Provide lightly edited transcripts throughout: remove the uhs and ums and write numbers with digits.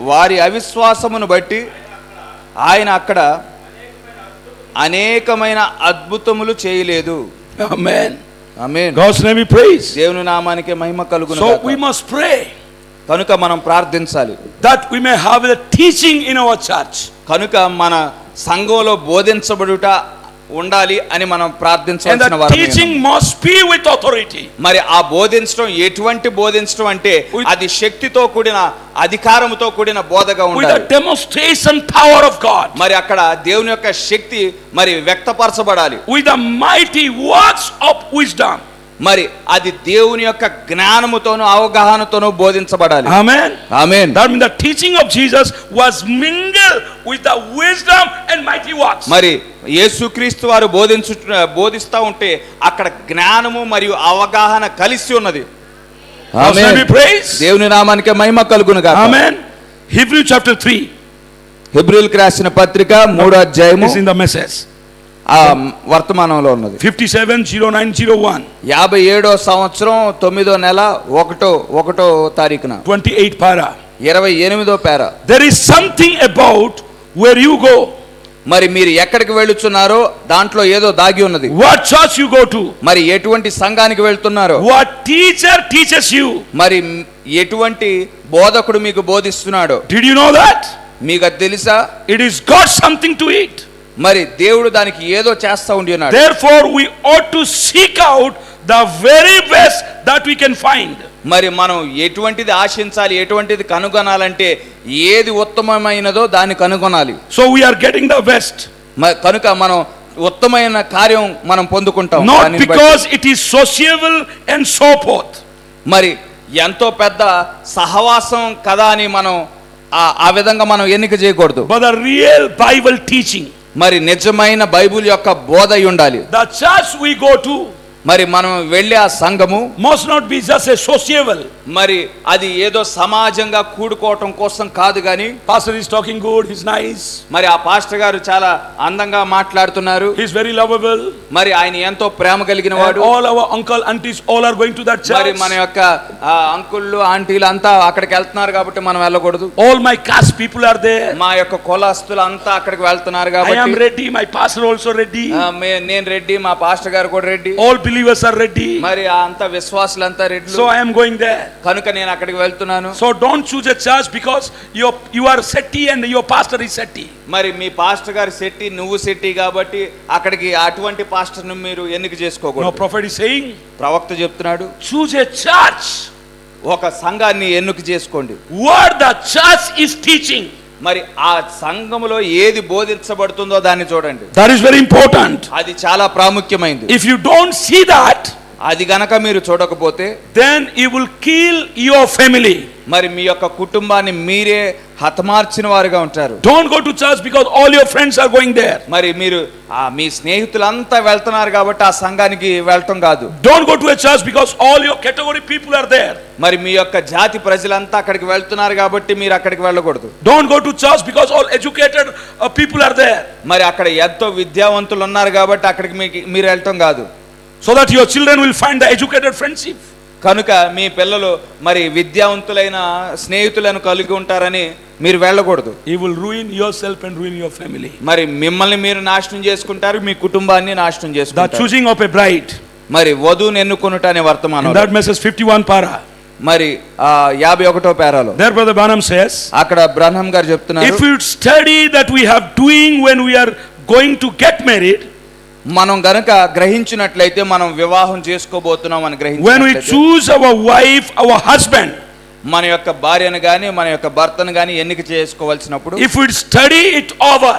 వారి అవిశ్వాసమును బట్టి ఆయన అక్కడ అనేకమైన అద్భుతములు చేయలేదు. Amen. Amen. God's name be praised. దేవుని నామానికి మహిమ కలుగును So గాక. we must pray కనుక మనం ప్రార్థించాలి. that we may have the teaching in our church. కనుక మన సంఘంలో బోధించబడుట ఉండాలి అని మనం And ప్రార్థించాల్సిన the వారమే. teaching must be with authority. మరి ఆ బోధించడం ఎటువంటి బోధించడం అంటే అది శక్తితో కూడిన అధికారముతో కూడిన బోధగా With ఉండాలి. the demonstration power of God. మరి అక్కడ దేవుని యొక్క శక్తి మరి వ్యక్తపరచబడాలి. With the mighty works of wisdom. మరి అది దేవుని యొక్క జ్ఞానముతోను అవగాహనతోను బోధించబడాలి. Amen. Amen. That means the teaching of Jesus was mingled with the wisdom and mighty works. మరి యేసుక్రీస్తు వారు బోధిస్తా ఉంటే అక్కడ జ్ఞానము మరియు అవగాహన కలిసి ఉన్నది. God's name be praised. దేవుని నామానికి మహిమ కలుగును గాక. Amen. Hebrew chapter 3 హెబ్రీయులకు రాసిన పత్రిక 3వ అధ్యాయము is in the message. ఆ వర్తమానంలో ఉన్నది. 57:09-01. 57వ సంవత్సరం 9వ నెల 1వ తారీఖున 28 para. 28వ పేర. There is something about where you go. మరి మీరు ఎక్కడికి వెళ్తున్నారో దాంట్లో ఏదో దాగి ఉన్నది. What church you go to. మరి ఎటువంటి సంఘానికి వెళ్తున్నారో. What teacher teaches you. మరి ఎటువంటి బోధకుడు మీకు బోధిస్తున్నాడో. Did you know that? మీకు అది తెలుసా? It is got something to eat. మరి దేవుడు దానికి ఏదో చేస్తా ఉండి ఉన్నాడు. Therefore we ought to seek out the very best that we can find. మరి మనం ఎటువంటిది ఆశించాలి, ఎటువంటిది కనుగొనాలంటే ఏది ఉత్తమమైనదో దాన్ని కనుగొనాలి. So we are getting the best. కనుక మనం ఉత్తమమైన కార్యం మనం పొందుకుంటాం. Not because it is sociable and so forth. మరి ఎంతో పెద్ద సహవాసం కదా అని మనం ఆ విధంగా మనం ఎన్నిక చేయకూడదు. But the real Bible teaching. మరి నిజమైన బైబిల్ యొక్క బోధ అయి ఉండాలి. The church we go to మరి మనం వెళ్ళే ఆ సంఘము must not be just a sociable. మరి అది ఏదో సమాజంగా కూడుకోవటం కోసం కాదు గాని. Pastor is talking good, he's nice. మరి ఆ పాస్టర్ గారు చాలా అందంగా మాట్లాడుతున్నారు. He's very lovable. మరి ఆయన ఎంతో ప్రేమ కలిగిన వాడు. All our uncle aunties all are going to that church. మరి మన యొక్క అంకుళ్ళు ఆంటీలు అంతా అక్కడికి వెళ్తున్నారు కాబట్టి మనం వెళ్ళకూడదు. All my caste people are there. మా యొక్క కులస్తులు అంతా అక్కడికి వెళ్తున్నారు కాబట్టి. I am ready, my pastor also ready. నేను రెడ్డి, మా పాస్టర్ గారు కూడా Reddy. All believers are ready. మరి అంత విశ్వాసులంతా Reddy. So I am going there. కనుక నేను అక్కడికి వెళ్తున్నాను. So don't choose a church because you are Setti and your pastor is Setti. మరి మీ పాస్టర్ గారు సెట్టి, నువ్వు సెట్టి కాబట్టి అక్కడికి అటువంటి పాస్టర్ ను మీరు ఎన్నిక చేసుకోకూడదు. No, prophet is saying, ప్రవక్త చెప్తున్నాడు, choose a church. ఒక సంఘాన్ని ఎన్నిక చేసుకోండి. What the church is teaching. మరి ఆ సంఘములో ఏది బోధించబడుతుందో దాన్ని చూడండి. That is very important. అది చాలా ప్రాముఖ్యమైనది. If you don't see that, అది గనక మీరు చూడకపోతే then you will kill your family. మరి మీ యొక్క కుటుంబాన్ని మీరే హతమార్చిన వారుగా ఉంటారు. Don't go to church because all your friends are going there. మరి మీరు మీ స్నేహితులంతా వెళ్తున్నారు కాబట్టి ఆ సంఘానికి వెళ్ళటం కాదు. Don't go to a church because all your category people are there. మరి మీ యొక్క జాతి ప్రజలంతా అక్కడికి వెళ్తున్నారు కాబట్టి మీరు అక్కడికి వెళ్ళకూడదు. Don't go to church because all educated people are there. మరి అక్కడ ఎంతో విద్యావంతులు ఉన్నారు కాబట్టి అక్కడికి మీరు వెళ్ళటం కాదు. So that your children will find the educated friendship. కనుక మీ పిల్లలు మరి విద్యావంతులైన స్నేహితులను కలిగి ఉంటారని మీరు వెళ్ళకూడదు. You will ruin yourself and ruin your family. మరి మిమ్మల్ని మీరు నాశనం చేసుకుంటారు, మీ కుటుంబాన్ని నాశనం The చేసుకుంటారు. choosing of a bride. మరి వధువుని ఎన్నుకొనుట అనే వర్తమానం. That message 51 para. మరి 51వ పేరాలో There brother Branham says, అక్కడ బ్రహ్మం గారు చెప్తున్నారు, if you study that we have doing when we are going to get married, మనం గనక గ్రహించినట్లయితే మనం వివాహం చేసుకోబోతున్నాం అని when we గ్రహించినట్లయితే choose our wife, our husband, మన యొక్క భార్యను గాని మన యొక్క భర్తను గాని ఎన్నిక చేసుకోవాల్సినప్పుడు if we study it over,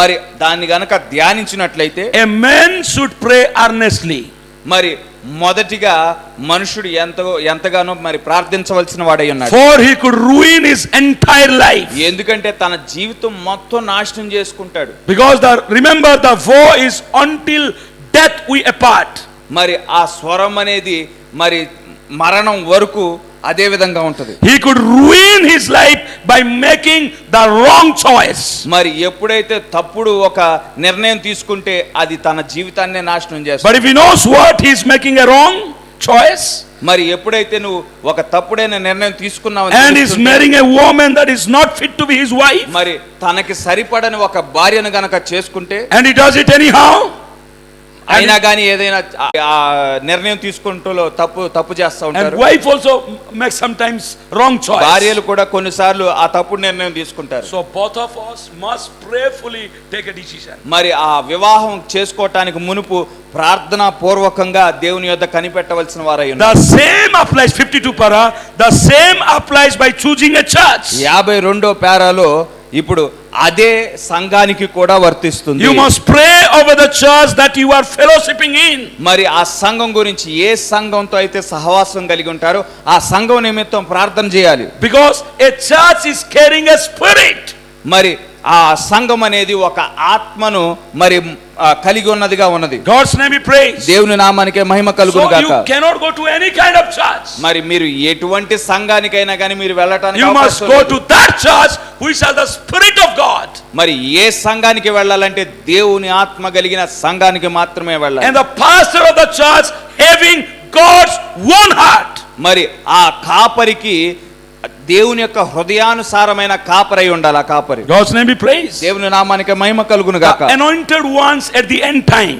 మరి దాన్ని గనక ధ్యానించినట్లయితే a man should pray earnestly. మరి మొదటిగా మనుషుడు ఎంతగానో మరి ప్రార్థించవలసిన వాడై ఉన్నాడు. For he could ruin his entire life. ఎందుకంటే తన జీవితం మొత్తం నాశనం చేసుకుంటాడు. Because remember the vow is until death we apart. మరి ఆ స్వరం అనేది మరి మరణం వరకు అదే విధంగా ఉంటది. He could ruin his life by making the wrong choice. మరి ఎప్పుడైతే తప్పుడు ఒక నిర్ణయం తీసుకుంటే అది తన జీవితాన్నే నాశనం చేస్తుంది. But if he knows what he is making a wrong, choice మరి ఎప్పుడైతే నువ్వు ఒక తప్పుడైన నిర్ణయం తీసుకున్నావు and is marrying a woman that is not fit to be his wife, మరి తనకి సరిపడని ఒక భార్యను గనక చేసుకుంటే and he does it anyhow, అయినా కానీ ఏదైనా ఆ నిర్ణయం తీసుకుంటూ తప్పు చేస్తూ and ఉంటారు. wife also makes sometimes wrong choice. భార్యలు కూడా కొన్నిసార్లు ఆ తప్పుడు నిర్ణయం తీసుకుంటారు. So both of us must prayerfully take a decision. మరి ఆ వివాహం చేసుకోవటానికి మునుపు ప్రార్థనా పూర్వకంగా దేవుని యొద్ద కనిపెట్టవలసిన వారై ఉన్నారు. The same applies 52 para, the same applies by choosing a church. 52వ పారాలో ఇప్పుడు అదే సంఘానికి కూడా వర్తిస్తుంది. You must pray over the church that you are fellowshipping in. మరి ఆ సంఘం గురించి ఏ సంఘంతో అయితే సహవాసం కలిగి ఉంటారో ఆ సంఘం నిమిత్తం ప్రార్థన చేయాలి. Because a church is carrying a spirit. మరి ఆ సంఘం అనేది ఒక ఆత్మను మరి కలిగి ఉన్నదిగా ఉన్నది. God's name be praised. దేవుని నామానికే మహిమ కలుగును So గాక. you cannot go to any kind of church. మరి మీరు ఎటువంటి సంఘానికైనా కానీ మీరు వెళ్ళటానికి You must అవకాశం go లేదు. to that church which has the spirit of God. మరి ఏ సంఘానికి వెళ్ళాలంటే దేవుని ఆత్మ కలిగిన సంఘానికి మాత్రమే వెళ్ళాలి. And the pastor of the church having God's own heart. మరి ఆ కాపరికి దేవుని యొక్క హృదయానుసారమైన కాపరై ఉండాలి. ఆ కాపరి God's name be praised. దేవుని నామానికి మహిమ కలుగును గాక. The anointed ones at the end time.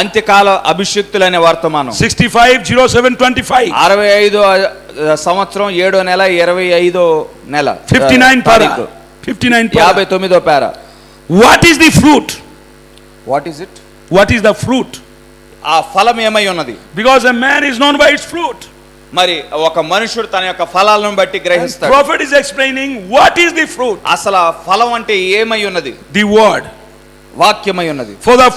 అంత్యకాల అభిషిక్తులనే వర్తమానం 65:07:25. 65 సంవత్సరం 7వ నెల 25వ నెల 59 para. తారీఖు. 59 para. 59వ para. What is the fruit? What is it? What is the fruit? ఆ ఫలం ఏమై ఉన్నది? Because a man is known by its fruit. మరి ఒక మనుషుడు తన యొక్క ఫలాలను బట్టి గ్రహిస్తాడు. Prophet is explaining what is the fruit. అసలు ఆ ఫలం అంటే ఏమై ఉన్నది? The word. వాక్యమై ఉన్నది. For the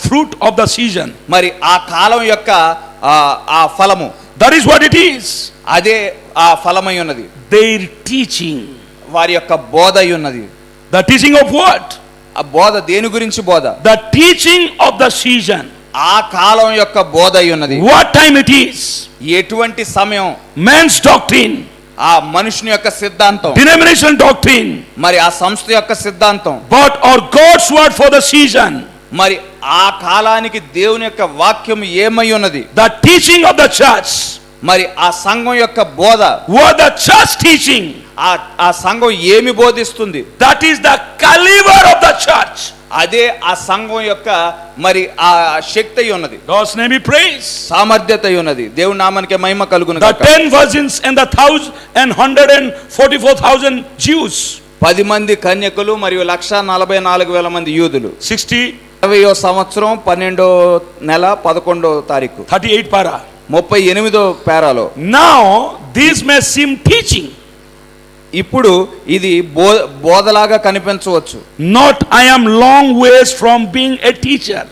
fruit of the season. మరి ఆ కాలం యొక్క ఆ ఫలము That is what it is. అదే ఆ ఫలమై ఉన్నది. Their teaching. వారి యొక్క బోధ అయి ఉన్నది. The teaching of what? ఆ బోధ దేని గురించి బోధ? The teaching of the season. ఆ కాలం యొక్క బోధ అయి ఉన్నది. What time it is? ఎటువంటి సమయం? Man's doctrine. ఆ మనుషుని యొక్క సిద్ధాంతం. Denominational doctrine. మరి ఆ సంస్థ యొక్క సిద్ధాంతం. But or God's word for the season. మరి ఆ కాలానికి దేవుని యొక్క వాక్యం ఏమై ఉన్నది? The teaching of the church. మరి ఆ సంఘం యొక్క బోధ. What the church teaching. ఆ సంఘం ఏమి బోధిస్తుంది? That is the caliber of the church. అదే ఆ సంఘం యొక్క మరి ఆ శక్తి అయి ఉన్నది. God's name be praised. సామర్థ్యత అయి ఉన్నది. దేవుని నామానికి మహిమ కలుగును The గాక. 10 virgins and the 144,000 Jews. 10 మంది కన్యకులు మరియు 144,000 మంది యూదులు. 60వ సంవత్సరం 12వ నెల 11వ తారీఖు 38 para. 38వ పారాలో. Now these may seem teaching. ఇప్పుడు ఇది బోధలాగా కనిపించవచ్చు. Not I am long ways from being a teacher.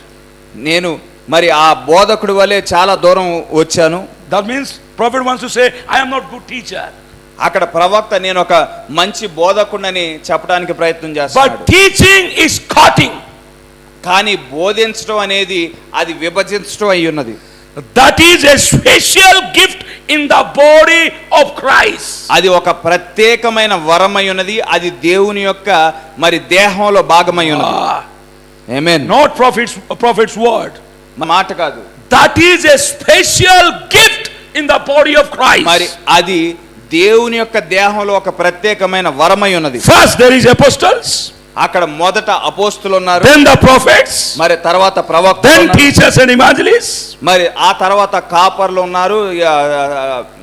నేను మరి ఆ బోధకుడి వలె చాలా దూరం వచ్చాను. That means prophet wants to say I am not good teacher. అక్కడ ప్రవక్త నేను ఒక మంచి బోధకుడిని చెప్పడానికి ప్రయత్నం చేస్తాడు. But teaching is cutting. కానీ బోధించడం అనేది అది విభజించడం అయి ఉన్నది. That is a special gift in the body of Christ. అది ఒక ప్రత్యేకమైన వరమై ఉన్నది. అది దేవుని యొక్క మరి దేహంలో భాగమై ఉన్నది. ఆమేన్. Not prophet's word. మాట కాదు. That is a special gift in the body of Christ. మరి అది దేవుని యొక్క దేహంలో ఒక ప్రత్యేకమైన వరమై ఉన్నది. First there is apostles. అక్కడ మొదట అపోస్తులు ఉన్నారు. Then the prophets. మరి తర్వాత ప్రవక్తలు Then ఉన్నారు. teachers and evangelists. మరి ఆ తర్వాత కాపర్లు ఉన్నారు,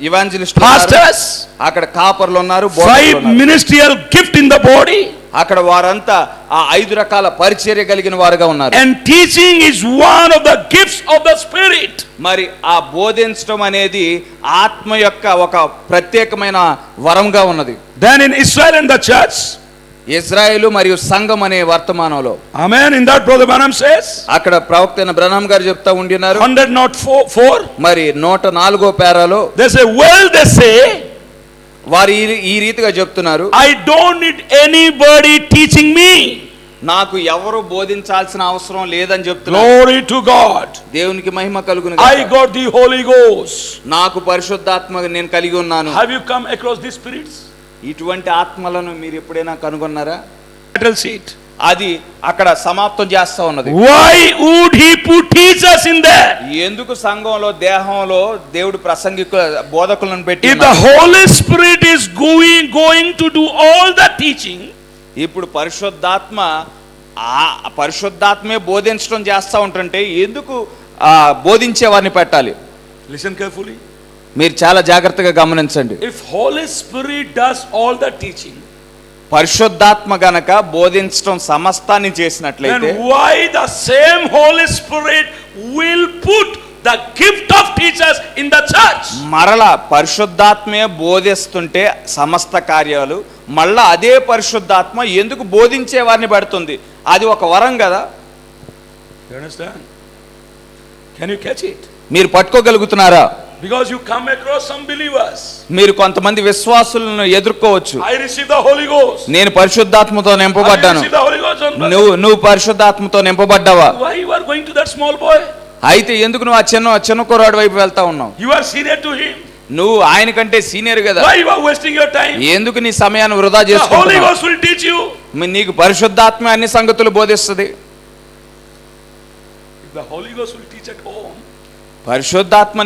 ఇవాంజలిస్టులు ఉన్నారు. Pastors. అక్కడ కాపర్లు ఉన్నారు, బోధకులు 5 ఉన్నారు. ministerial gift in the body. అక్కడ వారంతా ఆ 5 రకాల పరిచర్య కలిగిన వారుగా ఉన్నారు. And teaching is one of the gifts of the spirit. మరి ఆ బోధించడం అనేది ఆత్మ యొక్క ఒక ప్రత్యేకమైన వరంగా ఉన్నది. Then in Israel and the church. Israel మరియు సంఘం అనే వర్తమానంలో. Amen. In that brother Branham says. అక్కడ ప్రవక్త అయిన బ్రహ్మం గారు చెప్తా ఉండినారు. 104. మరి 104వ పారాలో They say, well, they say. వారు ఈ రీతిగా చెప్తున్నారు. I don't need anybody teaching me. నాకు ఎవరు బోధించాల్సిన అవసరం లేదని చెప్తున్నారు. Glory to God. దేవునికి మహిమ కలుగును I గాక. got the Holy Ghost. నాకు పరిశుద్ధాత్మ నేను కలిగి ఉన్నాను. Have you come across these spirits? ఇటువంటి ఆత్మలను మీరు ఎప్పుడైనా కనుగొన్నారా? Metal seat. అది అక్కడ సమాప్తం చేస్తా ఉన్నది. Why would he put teachers in there? ఎందుకు సంఘంలో దేహంలో దేవుడు బోధకులను పెట్టి If the Holy Spirit is going to do all the teaching, ఇప్పుడు పరిశుద్ధాత్మే బోధించడం చేస్తా ఉంటుంటే ఎందుకు బోధించే వారిని పెట్టాలి? listen carefully. మీరు చాలా జాగ్రత్తగా గమనించండి. If Holy Spirit does all the teaching, పరిశుద్ధాత్మ గనక బోధించడం సమస్తాన్ని చేసినట్లయితే, then why the same Holy Spirit will put the gift of teachers in the church? మరలా పరిశుద్ధాత్మే బోధిస్తుంటే సమస్త కార్యాలు, మళ్ళా అదే పరిశుద్ధాత్మ ఎందుకు బోధించే వారిని పెడుతుంది? అది ఒక వరం కదా. You understand? Can you catch it? మీరు పట్టుకోగలుగుతున్నారా? Because you come across some believers. మీరు కొంతమంది విశ్వాసులను ఎదుర్కోవచ్చు. I received the Holy Ghost. నేను పరిశుద్ధాత్మతో నింపబడ్డాను. నువ్వు పరిశుద్ధాత్మతో నింపబడ్డావా? Why you are going to that small boy? అయితే ఎందుకు నువ్వు ఆ చిన్న కుర్రాడి వైపు వెళ్తా ఉన్నావు? You are senior to him. నువ్వు ఆయన కంటే సీనియర్ కదా. Why you are wasting your time? ఎందుకు నీ సమయాన్ని వృధా The Holy చేసుకుంటున్నావు? Ghost will teach you. నీకు పరిశుద్ధాత్మ అన్ని సంగతులు బోధిస్తుంది. If the Holy Ghost will teach at home, పరిశుద్ధాత్మ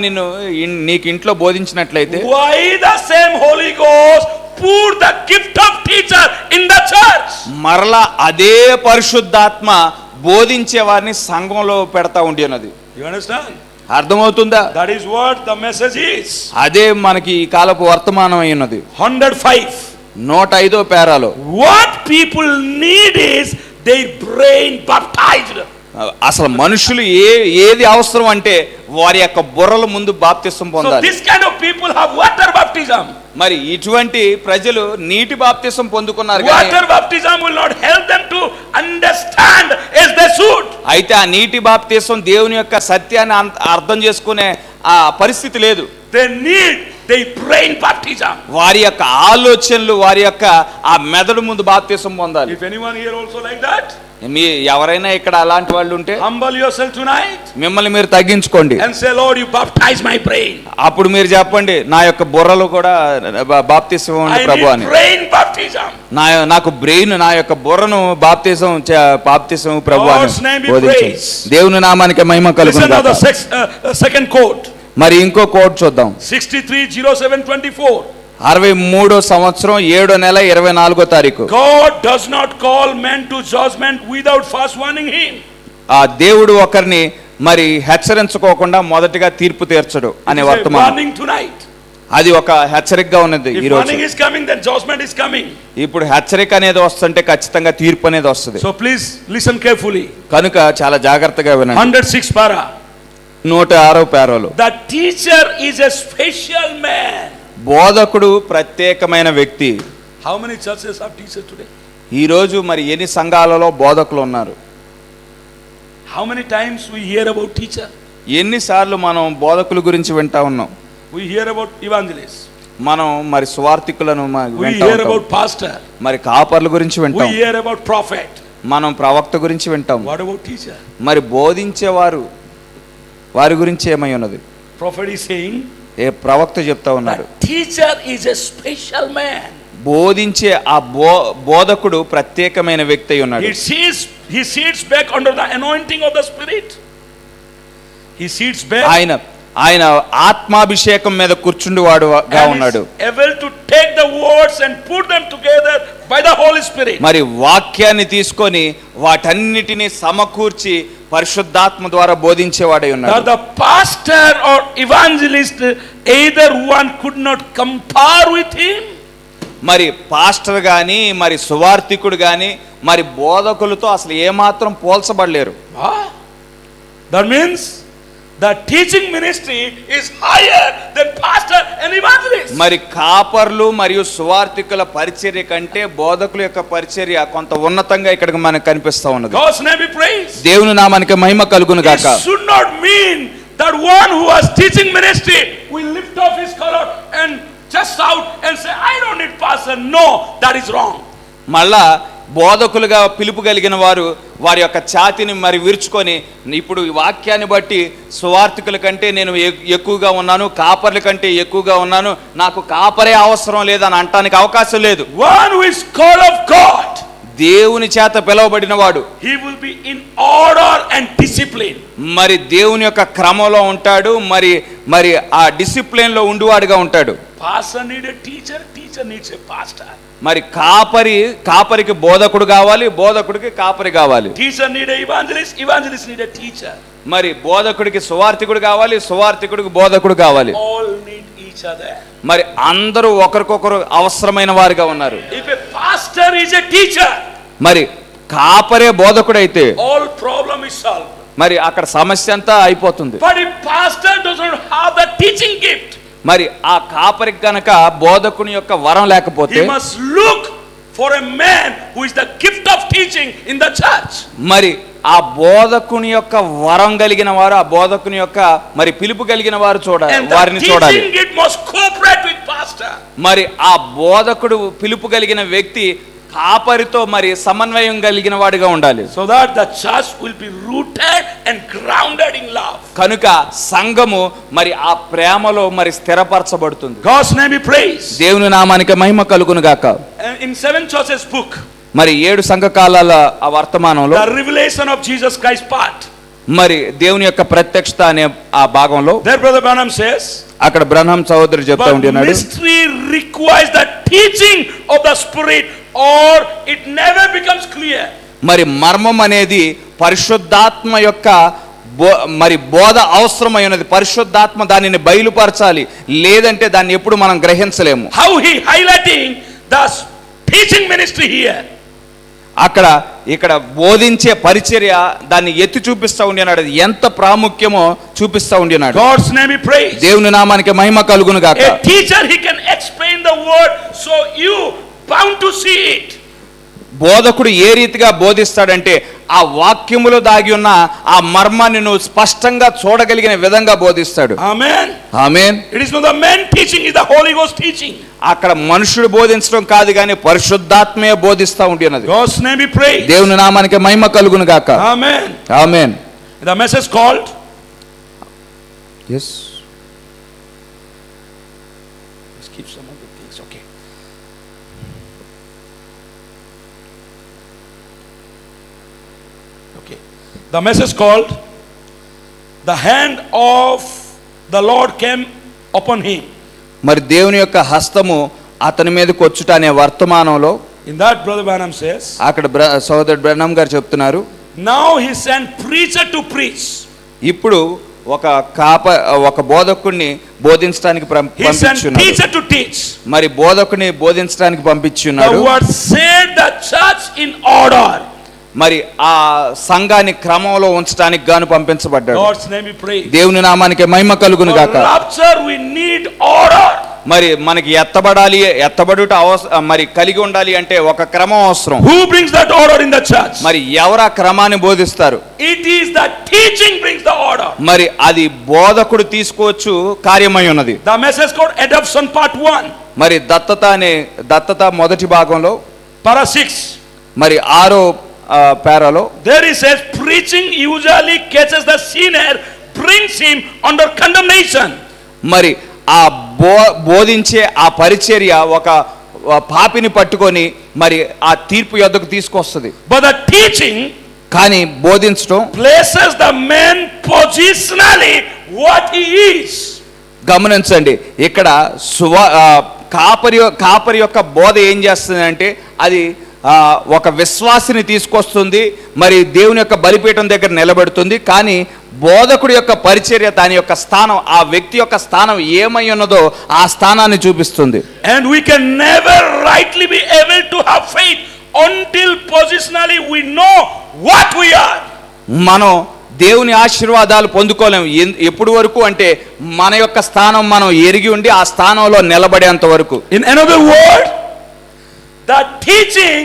నీకు ఇంట్లో బోధించినట్లయితే, why the same Holy Ghost put the gift of teacher in the church? మరలా అదే పరిశుద్ధాత్మ బోధించే వారిని సంఘంలో పెడతా ఉండేది. You understand? అర్థమవుతుందా? That is what the message is. అదే మనకి ఈ కాలపు వర్తమానం అయినది. 105. 105వ పేరాలో What people need is their brain baptized. అసలు మనుషులు ఏది అవసరం అంటే వారి యొక్క బుర్రల ముందు బాప్తిసం So పొందాలి. this kind of people have water baptism. మరి ఇటువంటి ప్రజలు నీటి బాప్తిసం పొందుకున్నారు కానీ Water baptism will not help them to understand as they should. అయితే ఆ నీటి బాప్తిసం దేవుని యొక్క సత్యాన్ని అర్థం చేసుకునే ఆ పరిస్థితి లేదు. They need their brain baptism. వారి యొక్క ఆలోచనలు, వారి యొక్క ఆ మెదడు ముందు బాప్తిసం పొందాలి. If anyone here also like that, మీ ఎవరైనా ఇక్కడ అలాంటి వాళ్ళు ఉంటే humble yourself tonight మిమ్మల్ని మీరు తగ్గించుకోండి. and say, Lord, you baptize my brain. అప్పుడు మీరు చెప్పండి, నా యొక్క బుర్రలు కూడా బాప్తిసం ఇవ్వండి ప్రభు అని. brain baptism. నాకు బ్రెయిన్, నా యొక్క బుర్రను బాప్తిసం ప్రభు అని God's name be బోధించండి. praised. దేవుని నామానికి మహిమ కలుగును Listen now గాక. the second quote. మరి ఇంకో కోడ్ చూద్దాం. 63:07-24. 63వ సంవత్సరం 7వ నెల 24వ తారీఖు. God does not call men to judgment without first warning him. ఆ దేవుడు ఒకరిని మరి హెచ్చరించుకోకుండా మొదటిగా తీర్పు తీర్చడు అనే వర్తమానం. Warning tonight. అది ఒక హెచ్చరికగా ఉన్నది ఈ If రోజు. warning is coming, then judgment is coming. ఇప్పుడు హెచ్చరిక అనేది వస్తుంటే ఖచ్చితంగా తీర్పు అనేది వస్తుంది. So please listen carefully. కనుక చాలా జాగ్రత్తగా వినండి. 106 para. 106వ పేరాలో The teacher is a special man. బోధకుడు ప్రత్యేకమైన వ్యక్తి. How many churches have teachers today? ఈ రోజు మరి ఎన్ని సంఘాలలో బోధకులు ఉన్నారు? How many times we hear about teacher? ఎన్నిసార్లు మనం బోధకుల గురించి వింటా ఉన్నాం? We hear about evangelists. మనం మరి సువార్తికులను We hear about pastor. మరి కాపర్ల గురించి We వింటాం. hear about prophet. మనం ప్రవక్త గురించి వింటాం. What about teacher? మరి బోధించేవారు వారి గురించి ఏమై ఉన్నది? Prophet is saying, ఏ ప్రవక్త చెప్తా ఉన్నాడు, the teacher is a special man. బోధించే ఆ బోధకుడు ప్రత్యేకమైన వ్యక్తి అయి ఉన్నాడు. He sits back under the anointing of the Spirit. He sits back. ఆయన ఆత్మాభిషేకం మీద కూర్చుండివాడుగా ఉన్నాడు. Able to take the words and put them together by the Holy Spirit. మరి వాక్యాన్ని తీసుకొని వాటన్నిటిని సమకూర్చి పరిశుద్ధాత్మ ద్వారా బోధించేవాడై ఉన్నాడు. The pastor or evangelist, either one could not compare with him. మరి పాస్టర్ గాని, మరి సువార్తికుడు గాని, మరి బోధకులతో అసలు ఏమాత్రం పోల్చబడలేరు. That means the teaching ministry is higher than pastor and evangelist. మరి కాపర్లు మరియు సువార్తికుల పరిచర్య కంటే బోధకుల యొక్క పరిచర్య కొంత ఉన్నతంగా ఇక్కడ మనకు కనిపిస్తా ఉన్నది. God's name be praised. దేవుని నామానికి మహిమ కలుగును గాక. It should not mean that one who has teaching ministry will lift off his collar and just out and say, I don't need pastor. No, that is wrong. మళ్ళా బోధకులుగా పిలుపు కలిగిన వారు వారి యొక్క ఛాతిని మరి విరుచుకొని ఇప్పుడు ఈ వాక్యాన్ని బట్టి సువార్తికుల కంటే నేను ఎక్కువగా ఉన్నాను, కాపర్ల కంటే ఎక్కువగా ఉన్నాను, నాకు కాపరే అవసరం లేదని అనటానికి అవకాశం లేదు. One who is called of God, దేవుని చేత పిలువబడిన వాడు he will be in order and discipline. మరి దేవుని యొక్క క్రమంలో ఉంటాడు, మరి మరి ఆ డిసిప్లిన్ లో ఉండువాడుగా ఉంటాడు. Pastor need a teacher, teacher needs a pastor. మరి కాపరికి బోధకుడు కావాలి, బోధకుడికి కాపరి కావాలి. Teacher need a evangelist, evangelist need a teacher. మరి బోధకుడికి సువార్థికుడు కావాలి, సువార్థికుడికి బోధకుడు కావాలి. All need each other. మరి అందరూ ఒకరికొకరు అవసరమైన వారుగా ఉన్నారు. If a pastor is a teacher, మరి కాపరే బోధకుడైతే all problem is solved. మరి అక్కడ సమస్య అంతా అయిపోతుంది. But if pastor does not have the teaching gift, మరి ఆ కాపరికి గనక బోధకుని యొక్క వరం లేకపోతే he must look for a man who is the gift of teaching in the church. మరి ఆ బోధకుని యొక్క వరం కలిగిన వారు, ఆ బోధకుని యొక్క మరి పిలుపు కలిగిన వారు వారిని చూడాలి. Teaching gift must cooperate with pastor. మరి ఆ బోధకుడు పిలుపు కలిగిన వ్యక్తి కాపరితో మరి సమన్వయం కలిగిన వాడిగా ఉండాలి. So that the church will be rooted and grounded in love. కనుక సంఘము మరి ఆ ప్రేమలో మరి స్థిరపరచబడుతుంది. God's name be praised. దేవుని నామానికి మహిమ కలుగును గాక. In 7 churches book, మరి 7 సంఘకాలాల ఆ వర్తమానంలో the revelation of Jesus Christ part, మరి దేవుని యొక్క ప్రత్యక్షత అనే ఆ భాగంలో there brother Branham says, అక్కడ బ్రహ్మం సహోదరు చెప్తా ఉంటున్నాడు, mystery requires the teaching of the Spirit or it never becomes clear. మరి మర్మం అనేది పరిశుద్ధాత్మ యొక్క మరి బోధ అవసరమైనది. పరిశుద్ధాత్మ దానిని బయలుపరచాలి, లేదంటే దాన్ని ఎప్పుడు మనం గ్రహించలేము. How he highlighting the teaching ministry here. ఇక్కడ బోధించే పరిచర్య దాన్ని ఎత్తి చూపిస్తా ఉండినాడు, అది ఎంత ప్రాముఖ్యమో చూపిస్తా ఉండినాడు. God's name be praised. దేవుని నామానికి మహిమ కలుగును గాక. A teacher he can explain the word, so you bound to see it. బోధకుడు ఏ రీతిగా బోధిస్తాడంటే ఆ వాక్యములో దాగి ఉన్న ఆ మర్మాన్ని నువ్వు స్పష్టంగా చూడగలిగిన విధంగా బోధిస్తాడు. Amen. Amen. It is not the man teaching, it is the Holy Ghost teaching. అక్కడ మనుషుడు బోధించడం కాదు కానీ పరిశుద్ధాత్మే బోధిస్తా ఉంటున్నది. God's name be praised. దేవుని నామానికి మహిమ కలుగును గాక. Amen. Amen. The message called, yes, let's keep some of the things, okay. Okay. The message called, the hand of the Lord came upon him. మరి దేవుని యొక్క హస్తము అతని మీదకి వచ్చుట అనే వర్తమానంలో In that brother Branham says, అక్కడ సోదరుడు బ్రహ్మం గారు చెప్తున్నారు, now he sent preacher to preach. ఇప్పుడు ఒక బోధకుడిని బోధించడానికి He sent పంపించున్నాడు. teacher to teach. మరి బోధకుని బోధించడానికి పంపించున్నాడు. The word said the church in order. మరి ఆ సంఘాన్ని క్రమంలో ఉంచడానికి గాను పంపించబడ్డాడు. God's name be praised. దేవుని నామానికి మహిమ కలుగును గాక. For rapture we need order. మరి మనకి ఎత్తబడుట మరి కలిగి ఉండాలి అంటే ఒక క్రమం అవసరం. Who brings that order in the church? మరి ఎవరు ఆ క్రమాన్ని బోధిస్తారు? It is the teaching brings the order. మరి అది బోధకుడు తీసుకోవచ్చు కార్యమై ఉన్నది. The message called adoption part 1. మరి దత్తత మొదటి భాగంలో para 6. మరి 6వ పేరాలో there he says preaching usually catches the sinner, brings him under condemnation. మరి ఆ బోధించే ఆ పరిచర్య ఒక పాపిని పట్టుకొని మరి ఆ తీర్పు యొద్దకు తీసుకొస్తుంది. But the teaching కానీ బోధించడం places the man positionally what he is. గమనించండి, ఇక్కడ కాపరి యొక్క బోధ ఏం చేస్తుంది అంటే అది ఒక విశ్వాసిని తీసుకొస్తుంది, మరి దేవుని యొక్క బలిపీఠం దగ్గర నిలబెడుతుంది. కానీ బోధకుడి యొక్క పరిచర్య దాని యొక్క స్థానం, ఆ వ్యక్తి యొక్క స్థానం ఏమై ఉన్నదో ఆ స్థానాన్ని చూపిస్తుంది. And we can never rightly be able to have faith until positionally we know what we are. మనం దేవుని ఆశీర్వాదాలు పొందుకోలేము ఎప్పుడు వరకు అంటే మన యొక్క స్థానం మనం ఎరిగి ఉండి ఆ స్థానంలో నిలబడేంత వరకు. In another word, the teaching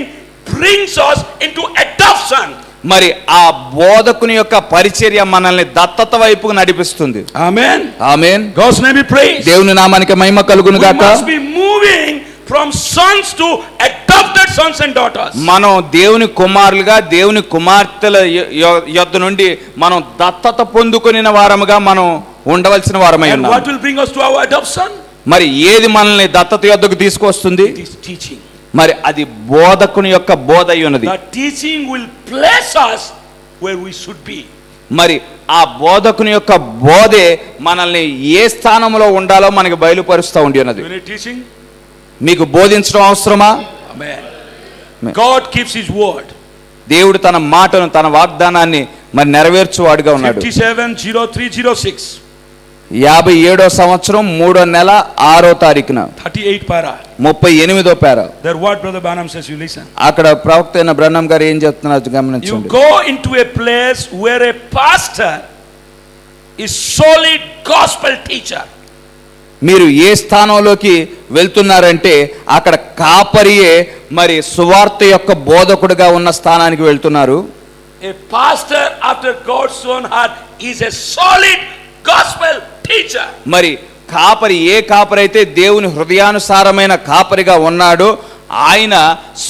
brings us into adoption. మరి ఆ బోధకుని యొక్క పరిచర్య మనల్ని దత్తత వైపుకు నడిపిస్తుంది. Amen. Amen. God's name be praised. దేవుని నామానికి మహిమ కలుగును గాక. We must be moving from sons to adopted sons and daughters. మనం దేవుని కుమారులుగా దేవుని కుమార్తెల యొద్ద నుండి మనం దత్తత పొందుకొనిన వారముగా మనం ఉండవలసిన వారమై ఉన్నాం. And what will bring us to our adoption? మరి ఏది మనల్ని దత్తత యొద్దకు తీసుకొస్తుంది? It is teaching. మరి అది బోధకుని యొక్క బోధ అయి ఉన్నది. The teaching will place us where we should be. మరి ఆ బోధకుని యొక్క బోధే మనల్ని ఏ స్థానంలో ఉండాలో మనకి బయలుపరుస్తూ ఉండి ఉన్నది. You need teaching? మీకు బోధించడం అవసరమా? Amen. God keeps his word. దేవుడు తన మాటను, తన వాగ్దానాన్ని మరి నెరవేర్చువాడుగా ఉన్నాడు. 57:03:06. 57వ సంవత్సరం 3వ నెల 6వ తారీఖున 38 para. 38వ పేర. There what Brother Branham says, you listen. అక్కడ ప్రవక్త అయిన బ్రహ్నం గారు ఏం చెప్తున్నారు You గమనించండి. go into a place where a pastor is solid gospel teacher. మీరు ఏ స్థానంలోకి వెళ్తున్నారంటే అక్కడ కాపరియే మరి సువార్త యొక్క బోధకుడిగా ఉన్న స్థానానికి వెళ్తున్నారు. A pastor after God's own heart is a solid gospel teacher. మరి కాపరి ఏ కాపరి అయితే దేవుని హృదయానుసారమైన కాపరిగా ఉన్నాడో ఆయన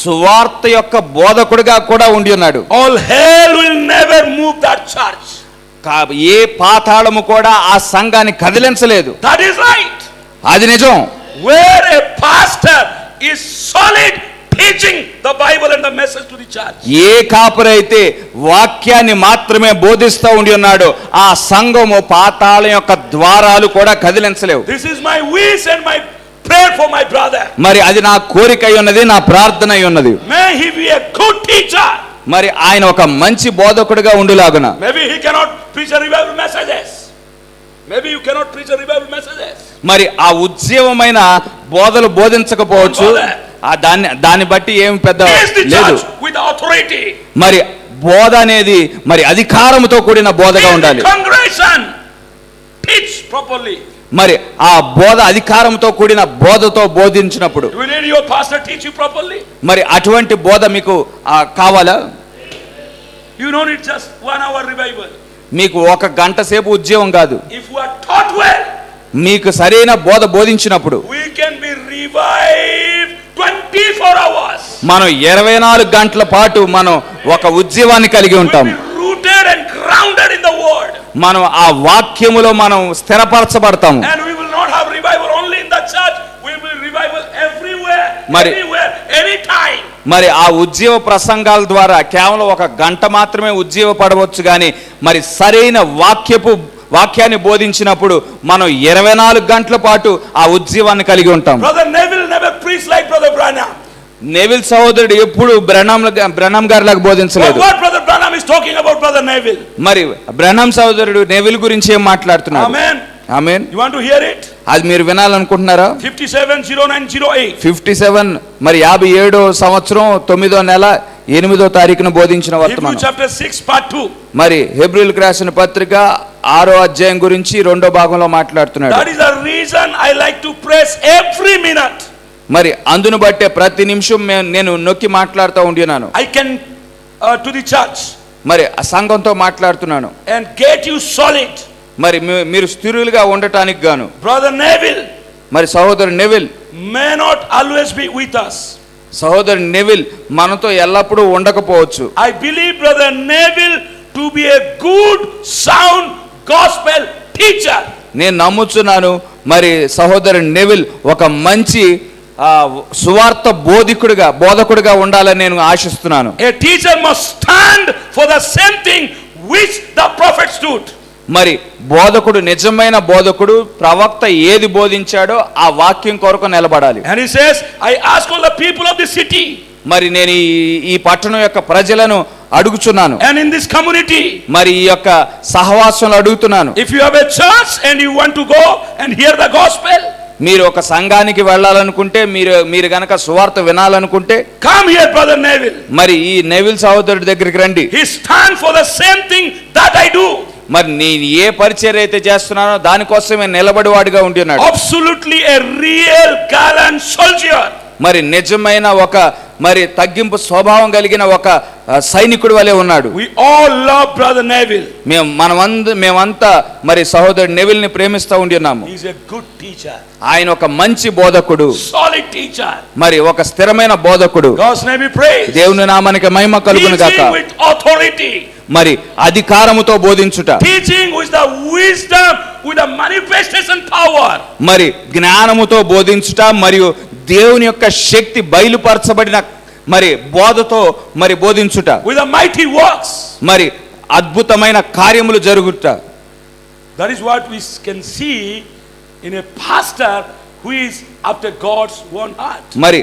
సువార్త యొక్క బోధకుడిగా కూడా ఉండి ఉన్నాడు. All hell will never move that church. ఏ పాతాళము కూడా ఆ సంఘాన్ని కదిలించలేదు. That is right. అది నిజం. Where a pastor is solid teaching the Bible and the message to the church. ఏ కాపరి అయితే వాక్యాన్ని మాత్రమే బోధిస్తూ ఉండి ఉన్నాడో ఆ సంఘము పాతాళం యొక్క ద్వారాలు కూడా కదిలించలేవు. This is my wish and my prayer for my brother. మరి అది నా కోరిక అయి ఉన్నది, నా ప్రార్థన అయి ఉన్నది. May he be a good teacher. మరి ఆయన ఒక మంచి బోధకుడిగా ఉండులాగున. Maybe he cannot preach a revival messages. Maybe you cannot preach a revival messages. మరి ఆ ఉజ్జీవమైన బోధలు బోధించకపోవచ్చు. దాన్ని బట్టి ఏం పెద్ద లేదు. With authority. మరి బోధ అనేది మరి అధికారముతో కూడిన బోధగా ఉండాలి. Congregation teach properly. మరి ఆ బోధ అధికారంతో కూడిన బోధతో బోధించినప్పుడు Do you need your pastor teach you properly? మరి అటువంటి బోధ మీకు కావాలా? You don't need just 1 hour revival. మీకు 1 గంట సేపు ఉద్యోగం కాదు. If you are taught well, మీకు సరైన బోధ బోధించినప్పుడు we can be revived 24 hours. మనం 24 గంటల పాటు మనం ఒక ఉద్యమాన్ని కలిగి ఉంటాం. We will be rooted and grounded in the word. మనం ఆ వాక్యములో మనం స్థిరపరచబడతాము. And we will not have revival only in the church. We will revival everywhere, anywhere, anytime. మరి ఆ ఉజ్జీవ ప్రసంగాల ద్వారా కేవలం 1 గంట మాత్రమే ఉజ్జీవ పడవచ్చు కానీ మరి సరైన వాక్యాన్ని బోధించినప్పుడు మనం 24 గంటల పాటు ఆ ఉజ్జీవాన్ని కలిగి ఉంటాం. Brother Neville never preached like Brother Branham. Neville సహోదరుడు ఎప్పుడు బ్రహ్నం గారిలాగా బోధించలేదు. What Brother Branham is talking about Brother Neville? మరి బ్రహ్నం సహోదరుడు నెవిల్ గురించి ఏం మాట్లాడుతున్నారు? Amen. Amen. You want to hear it? అది మీరు వినాలనుకుంటున్నారా? 57:09:08. 57 మరి 57వ సంవత్సరం 9వ నెల 8వ తారీఖున బోధించిన వర్తమానం. Hebrews chapter 6 part 2. మరి హెబ్రీయులకు రాసిన పత్రిక 6వ అధ్యాయం గురించి 2వ భాగంలో మాట్లాడుతున్నాడు. That is the reason I like to praise every minute. మరి అందును బట్టే ప్రతి నిమిషం నేను నొక్కి మాట్లాడుతూ ఉండినాను. I can to the church. మరి ఆ సంఘంతో మాట్లాడుతున్నాను. And get you solid. మరి మీరు స్థిరులుగా ఉండటానికి గాను Brother Neville మరి సహోదరు Neville may not always be with us. సహోదరు నెవిల్ మనతో ఎల్లప్పుడూ ఉండకపోవచ్చు. I believe Brother Neville to be a good sound gospel teacher. నేను నమ్ముచున్నాను మరి సహోదరు నెవిల్ ఒక మంచి సువార్త బోధకుడిగా ఉండాలని నేను ఆశిస్తున్నాను. A teacher must stand for the same thing which the prophet stood. మరి బోధకుడు, నిజమైన బోధకుడు ప్రవక్త ఏది బోధించాడో ఆ వాక్యం కొరకు నిలబడాలి. And he says, I ask all the people of the city. మరి నేను ఈ పట్టణం యొక్క ప్రజలను అడుగుచున్నాను. And in this community. మరి ఈ యొక్క సహవాసంలో అడుగుతున్నాను. If you have a church and you want to go and hear the gospel. మీరు ఒక సంఘానికి వెళ్ళాలనుకుంటే మీరు గనక సువార్త వినాలనుకుంటే come here Brother Neville. మరి ఈ నెవిల్ సహోదరుడి దగ్గరికి రండి. He stand for the same thing that I do. మరి నేను ఏ పరిచర్య అయితే చేస్తున్నానో దానికోసమే నిలబడివాడిగా ఉంటున్నాడు. Absolutely a real gallant soldier. మరి నిజమైన ఒక మరి తగ్గింపు స్వభావం కలిగిన ఒక సైనికుడి వలె ఉన్నాడు. We all love Brother Neville. మేమంతా మరి సహోదరుడు నెవిల్ ని ప్రేమిస్తూ ఉంటున్నాము. He is a good teacher. ఆయన ఒక మంచి బోధకుడు, solid teacher. మరి ఒక స్థిరమైన బోధకుడు. God's name be praised. దేవుని నామానికి మహిమ కలుగును గాక. Teaching with authority. మరి అధికారముతో బోధించుట. Teaching with the wisdom, with the manifestation power. మరి జ్ఞానముతో బోధించుట మరియు దేవుని యొక్క శక్తి బయలుపరచబడిన మరి బోధతో మరి బోధించుట, with the mighty works. మరి అద్భుతమైన కార్యములు జరుగుట. That is what we can see in a pastor who is after God's own heart. మరి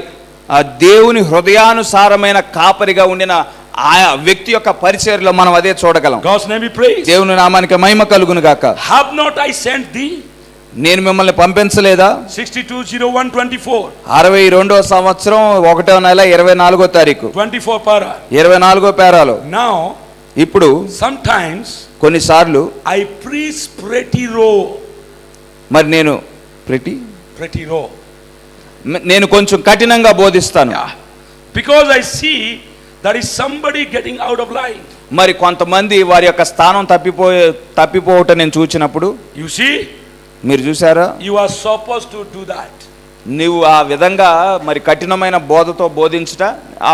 ఆ దేవుని హృదయానుసారమైన కాపరిగా ఉండిన ఆ వ్యక్తి యొక్క పరిచర్యలో మనం అదే చూడగలం. God's name be praised. దేవుని నామానికి మహిమ కలుగును గాక. Have not I sent thee? నేను మిమ్మల్ని పంపించలేదా? 62/01/24. 62వ సంవత్సరం 1వ నెల 24వ తారీఖు 24 para. 24వ పేరాలో. Now ఇప్పుడు sometimes కొన్నిసార్లు I preach pretty raw. మరి నేను Pretty raw. నేను కొంచెం కఠినంగా బోధిస్తాను. Yeah. Because I see there is somebody getting out of line. మరి కొంతమంది వారి యొక్క స్థానం తప్పిపోవట నేను చూచినప్పుడు, You see, మీరు చూసారా, you are supposed to do that. నువ్వు ఆ విధంగా మరి కఠినమైన బోధతో బోధించుట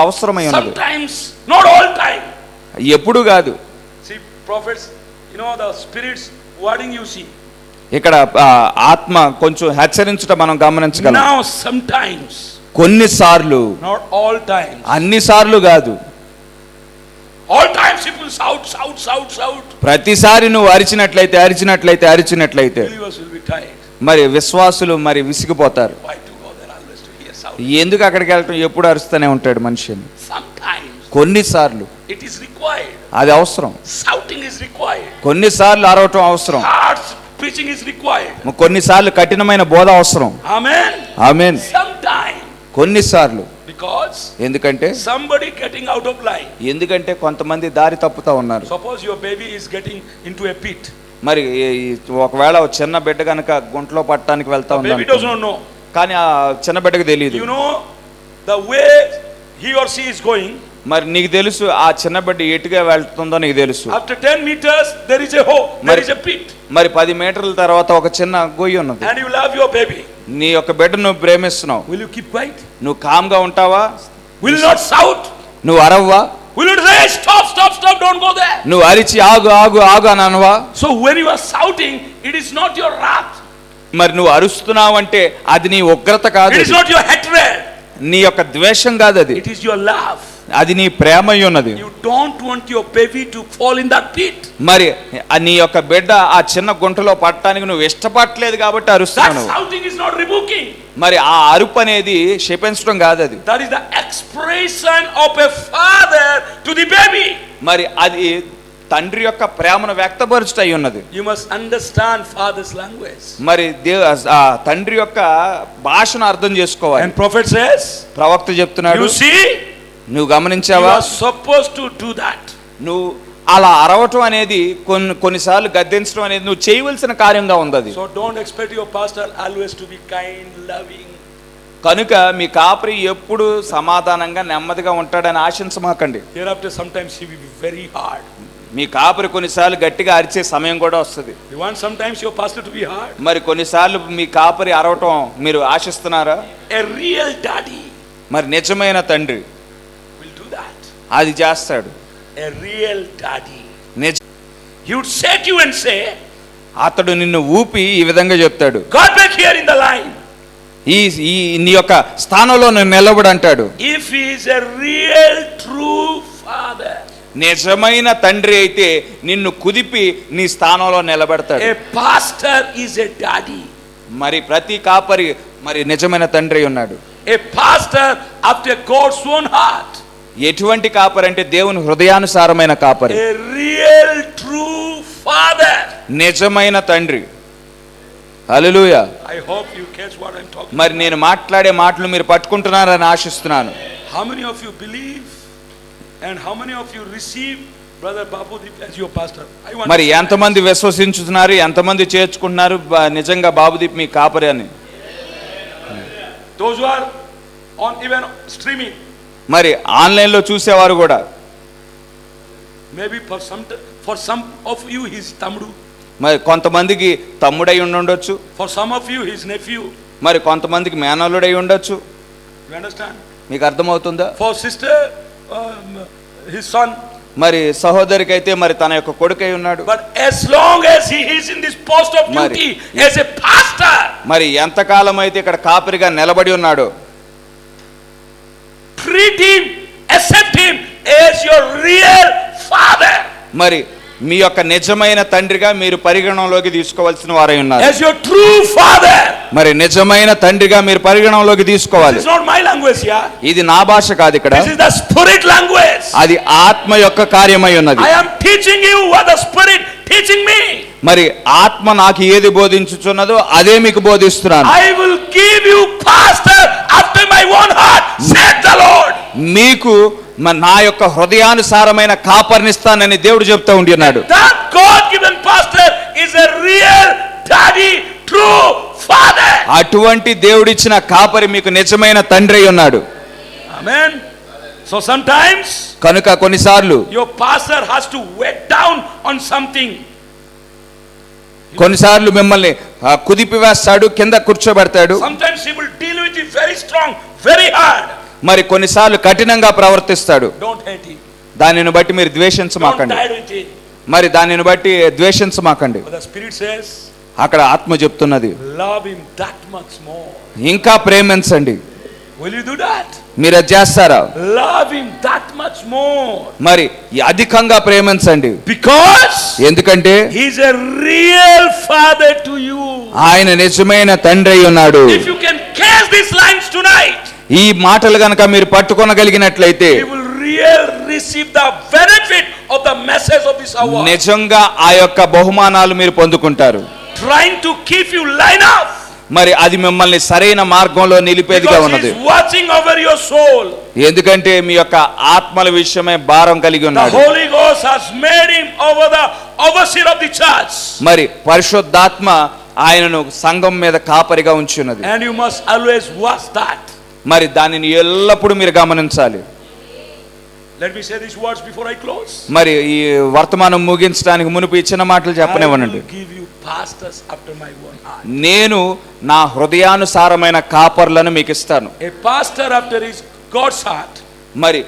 అవసరమై ఉన్నది. Sometimes, not all time. ఎప్పుడు కాదు. See, prophets, you know the spirits wording you see. ఇక్కడ ఆత్మ కొంచెం హెచ్చరించుట మనం గమనించగలం. Now sometimes, కొన్నిసార్లు, not all times. అన్నిసార్లు కాదు. All times people shout. ప్రతిసారి నువ్వు అరిచినట్లయితే Believers will be tired. మరి విశ్వాసులు మరి విసిగిపోతారు. Why to go there always to hear shout? ఎందుకు అక్కడికి వెళ్ళటం, ఎప్పుడు అరుస్తూనే ఉంటాడు మనిషిని. Sometimes కొన్నిసార్లు it is required. అది అవసరం. Shouting is required. కొన్నిసార్లు అరవటం అవసరం. Harsh preaching is required. కొన్నిసార్లు కఠినమైన బోధ అవసరం. Amen. ఆమేన్. Sometimes. కొన్నిసార్లు Because ఎందుకంటే somebody getting out of line. ఎందుకంటే కొంతమంది దారి తప్పుతా ఉన్నారు. Suppose your baby is getting into a pit. మరి ఒకవేళ చిన్న బిడ్డ కనుక గుంటలో పట్టడానికి వెళ్తా The baby does not know. కానీ ఆ చిన్న బిడ్డకు తెలియదు. You know the way he or she is going. మరి నీకు తెలుసు ఆ చిన్న బిడ్డ ఎటుగా వెళ్తుందో నీకు తెలుసు. After 10 meters there is a hole, there is a pit. మరి 10 మీటర్ల తర్వాత ఒక చిన్న గొయ్యి ఉన్నది. And you love your baby. నీ యొక్క బిడ్డను నువ్వు ప్రేమిస్తున్నావు. Will you keep quiet? నువ్వు కామ్గా ఉంటావా? Will you not shout? నువ్వు అరవ్వా? Will you not say stop, don't go there? నువ్వు అరిచి ఆగు అని అనవా? So when you are shouting, it is not your wrath. మరి నువ్వు అరుస్తున్నావు అంటే అది నీ ఉగ్రత కాదు. It is not your hatred. నీ యొక్క ద్వేషం కాదు అది. It is your love. అది నీ ప్రేమ అయి ఉన్నది. You don't want your baby to fall in that pit. మరి నీ యొక్క బిడ్డ ఆ చిన్న గుంటలో పట్టడానికి నువ్వు ఇష్టపడలేదు కాబట్టి అరుస్తున్నావు. That shouting is not rebuking. మరి ఆ అరుపు అనేది శపించడం కాదు అది. That is the expression of a father to the baby. మరి అది తండ్రి యొక్క ప్రేమను వ్యక్తపరచుట అయి ఉన్నది. You must understand father's language. మరి ఆ తండ్రి యొక్క భాషను అర్థం చేసుకోవాలి. And prophet says, ప్రవక్త చెప్తున్నాడు, you see, నువ్వు you గమనించావా? are supposed to do that. నువ్వు అలా అరవటం అనేది కొన్నిసార్లు గద్దించడం అనేది నువ్వు చేయవలసిన కార్యంగా ఉంది అది. So don't expect your pastor always to be kind, loving. కనుక మీ కాపరి ఎప్పుడు సమాధానంగా నెమ్మదిగా ఉంటాడని ఆశించమాకండి. Hereafter sometimes he will be very hard. మీ కాపరి కొన్నిసార్లు గట్టిగా అరిచే సమయం కూడా వస్తుంది. You want sometimes your pastor to be hard? మరి కొన్నిసార్లు మీ కాపరి అరవటం మీరు ఆశిస్తున్నారా? A real daddy మరి నిజమైన తండ్రి will do that. అది చేస్తాడు. A real daddy. He would shake you and say, అతడు నిన్ను ఊపి ఈ విధంగా చెప్తాడు, God back here in the line. ఈ నీ యొక్క స్థానంలో నేను నిలబడు అంటాడు. If he is a real true father, నిజమైన తండ్రి అయితే నిన్ను కుదిపి నీ స్థానంలో నిలబెడతాడు. a pastor is a daddy. మరి ప్రతి కాపరి మరి నిజమైన తండ్రి ఉన్నాడు. A pastor after God's own heart. ఎటువంటి కాపరి అంటే దేవుని హృదయానుసారమైన కాపరి. A real true father. నిజమైన తండ్రి. హల్లెలూయా. I hope you catch what I'm talking. మరి నేను మాట్లాడే మాటలు మీరు పట్టుకుంటున్నారని ఆశిస్తున్నాను. How many of you believe and how many of you receive brother Babudip as your pastor? మరి ఎంతమంది విశ్వసించుతున్నారు, ఎంతమంది చేర్చుకుంటున్నారు నిజంగా బాబుదీప్ మీ కాపరి అని? Those who are on even streaming, మరి ఆన్లైన్ లో చూసేవారు కూడా, maybe for some of you his tamdu, మరి కొంతమందికి తమ్ముడై ఉండొచ్చు, for some of you his nephew, మరి కొంతమందికి మేనల్లుడై ఉండొచ్చు. you understand? మీకు అర్థమవుతుందా? For sister his son, మరి సహోదరికి అయితే మరి తన యొక్క కొడుకై ఉన్నాడు. but as long as he is in this post of duty as a pastor, మరి ఎంతకాలం అయితే ఇక్కడ కాపరిగా నిలబడి ఉన్నాడో, treat him, accept him as your real father. మరి మీ యొక్క నిజమైన తండ్రిగా మీరు పరిగణనలోకి తీసుకోవాల్సిన వారై ఉన్నారు. As your true father. మరి నిజమైన తండ్రిగా మీరు పరిగణనలోకి తీసుకోవాలి. This is not my language, yeah. ఇది నా భాష కాదు ఇక్కడ. This is the spirit language. అది ఆత్మ యొక్క కార్యమై ఉన్నది. I am teaching you what the spirit teaching me. మరి ఆత్మ నాకు ఏది బోధించుచున్నదో అదే మీకు బోధిస్తున్నాను. I will give you pastor after my own heart, said the Lord. మీకు నా యొక్క హృదయానుసారమైన కాపర్నిస్తానని దేవుడు చెప్తా ఉంటున్నాడు. That God given pastor is a real daddy, true father. అటువంటి దేవుడిచ్చిన కాపరి మీకు నిజమైన తండ్రి అయి ఉన్నాడు. Amen. So sometimes కనుక కొన్నిసార్లు your pastor has to weigh down on something. కొన్నిసార్లు మిమ్మల్ని కుదిపివేస్తాడు, కింద కూర్చోబెడతాడు. Sometimes he will deal with you very strong, very hard. మరి కొన్నిసార్లు కఠినంగా ప్రవర్తిస్తాడు. Don't hate him. దానిని బట్టి మీరు Don't ద్వేషించమాకండి. die with him. మరి దానిని బట్టి ద్వేషించమాకండి. But the spirit says, అక్కడ ఆత్మ చెప్తున్నది love him that much more. ఇంకా ప్రేమించండి. Will you do that? మీరు అది చేస్తారా? Love him that much more. మరి అధికంగా ప్రేమించండి. Because ఎందుకంటే he's a real father to you. ఆయన నిజమైన తండ్రి అయి ఉన్నాడు. If you can catch these lines tonight, ఈ మాటలు గనక మీరు పట్టుకొనగలిగినట్లయితే you will really receive the benefit of the message of this hour. నిజంగా ఆ యొక్క బహుమానాలు మీరు పొందుకుంటారు. Trying to keep you line up. మరి అది మిమ్మల్ని సరైన మార్గంలో నిలిపేదిగా Because ఉన్నది. he's watching over your soul. ఎందుకంటే మీ యొక్క ఆత్మల విషయమే భారం కలిగి The ఉన్నాడు. Holy Ghost has made him over the overseer of the church. మరి పరిశుద్ధాత్మ ఆయనను సంఘం మీద కాపరిగా ఉంచున్నది. And you must always watch that. మరి దానిని ఎల్లప్పుడూ మీరు గమనించాలి. Let me say these words before I close. మరి ఈ వర్తమానం ముగించడానికి మునుపు ఇచ్చిన మాటలు I చెప్పనివ్వనండి. will give you pastors after my own heart. నేను నా హృదయానుసారమైన కాపర్లను మీకు ఇస్తాను. A pastor after his God's heart మరి